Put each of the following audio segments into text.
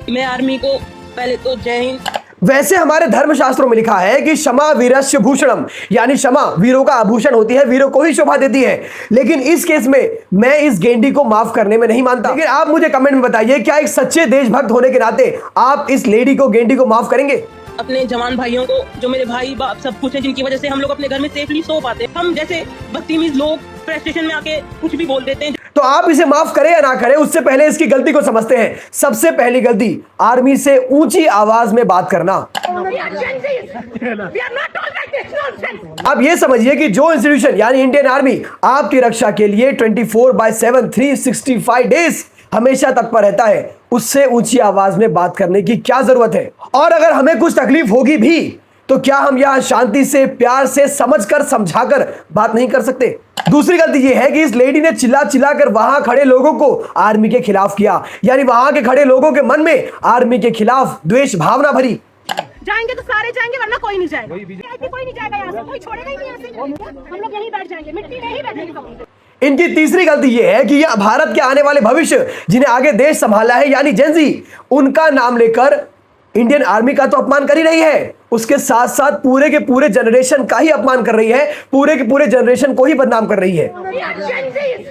मैं आर्मी को पहले तो जय हिंद। वैसे हमारे धर्मशास्त्रों में लिखा है कि क्षमा वीरस्य भूषणम, यानी क्षमा वीरों का आभूषण होती है, वीरों को ही शोभा देती है। लेकिन इस केस में मैं इस गेंडी को माफ करने में नहीं मानता। लेकिन आप मुझे कमेंट में बताइए, क्या एक सच्चे देशभक्त होने के नाते आप इस लेडी को, गेंडी को माफ करेंगे? अपने जवान भाइयों को, जो मेरे भाई बाप सब कुछ है, जिनकी वजह से हम लोग अपने घर में सेफली सो पाते हैं। हम जैसे बदतमीज लोग फ्रस्ट्रेशन में आके कुछ भी बोल देते हैं। तो आप इसे माफ करें या ना करें, उससे पहले इसकी गलती को समझते हैं। सबसे पहली गलती, आर्मी से ऊंची आवाज में बात करना। अब ये समझिए कि जो इंस्टीट्यूशन यानी इंडियन आर्मी आपकी रक्षा के लिए 24/7 365 डेज हमेशा तत्पर रहता है, उससे ऊंची आवाज में बात करने की क्या जरूरत है? और अगर हमें कुछ तकलीफ होगी भी तो क्या हम यहां शांति से, प्यार से, समझकर, समझाकर बात नहीं कर सकते? दूसरी गलती यह है कि इस लेडी ने चिल्ला चिल्ला कर वहां खड़े लोगों को आर्मी के खिलाफ किया, यानी वहां के खड़े लोगों के मन में आर्मी के खिलाफ द्वेष भावना भरी। जाएंगे तो सारे जाएंगे, वरना कोई नहीं जाएगा। कोई नहीं जाएगा यहाँ से, कोई छोड़ेगा ही नहीं यहाँ से। हम लोग यहीं बैठ जाएंगे, मिट्टी में ही बैठेंगे। इनकी तीसरी गलती यह है कि यह भारत के आने वाले भविष्य, जिन्हें आगे देश संभालना है, यानी जेनजी, उनका नाम लेकर इंडियन आर्मी का तो अपमान कर ही रही है, उसके साथ साथ पूरे के पूरे जनरेशन का ही अपमान कर रही है, पूरे के पूरे जनरेशन को ही बदनाम कर रही है।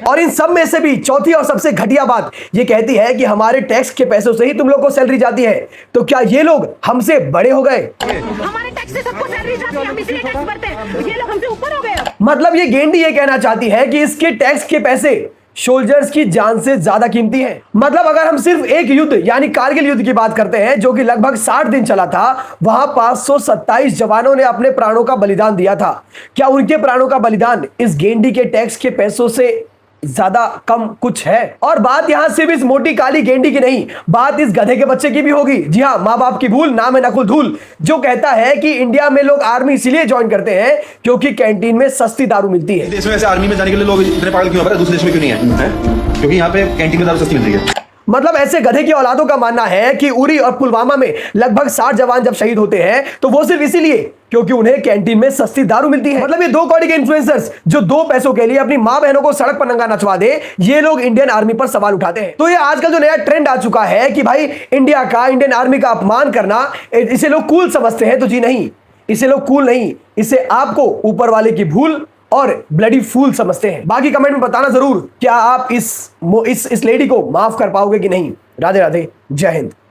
और इन सब में से भी चौथी और सबसे घटिया बात ये कहती है कि हमारे टैक्स के पैसों से ही तुम लोग को सैलरी जाती है। तो क्या ये लोग हमसे बड़े हो गए? हमारे टैक्स से सबको सैलरी जाती है, हम इसलिए टैक्स भरते हैं। ये लोग हमसे ऊपर हो गए। मतलब ये गेंडी ये कहना चाहती है कि इसके टैक्स के पैसे सोल्जर्स की जान से ज्यादा कीमती है। मतलब अगर हम सिर्फ एक युद्ध यानी कारगिल युद्ध की बात करते हैं, जो कि लगभग 60 दिन चला था, वहां 527 जवानों ने अपने प्राणों का बलिदान दिया था। क्या उनके प्राणों का बलिदान इस गेंडी के टैक्स के पैसों से ज्यादा कम कुछ है? और बात यहां सिर्फ इस मोटी काली गेंडी की नहीं, बात इस गधे के बच्चे की भी होगी। जी हां, मां बाप की भूल, नाम है नकुल धूल, जो कहता है कि इंडिया में लोग आर्मी इसलिए ज्वाइन करते हैं क्योंकि कैंटीन में सस्ती दारू मिलती है। देश में ऐसे आर्मी में जाने के लिए लोग इतने पागल क्यों हो रहे हैं? दूसरे देश में क्यों नहीं है? क्योंकि यहाँ पे कैंटीन में दारू सस्ती मिल रही है। मतलब ऐसे गधे की औलादों का मानना है कि उरी और पुलवामा में लगभग 60 जवान जब शहीद होते हैं तो वो सिर्फ इसीलिए क्योंकि उन्हें कैंटीन में सस्ती दारू मिलती है। मतलब ये दो कौड़ी के इन्फ्लुएंसर्स जो 2 पैसों के लिए अपनी मां बहनों को सड़क पर नंगा नचवा दे, ये लोग इंडियन आर्मी पर सवाल उठाते हैं। तो ये आजकल जो नया ट्रेंड आ चुका है कि भाई इंडिया का, इंडियन आर्मी का अपमान करना, इसे लोग कूल समझते हैं। तो जी नहीं, इसे लोग कूल नहीं, इसे आपको ऊपर वाले की भूल और ब्लडी फूल समझते हैं। बाकी कमेंट में बताना जरूर, क्या आप इस लेडी को माफ कर पाओगे कि नहीं। राधे राधे, जय हिंद।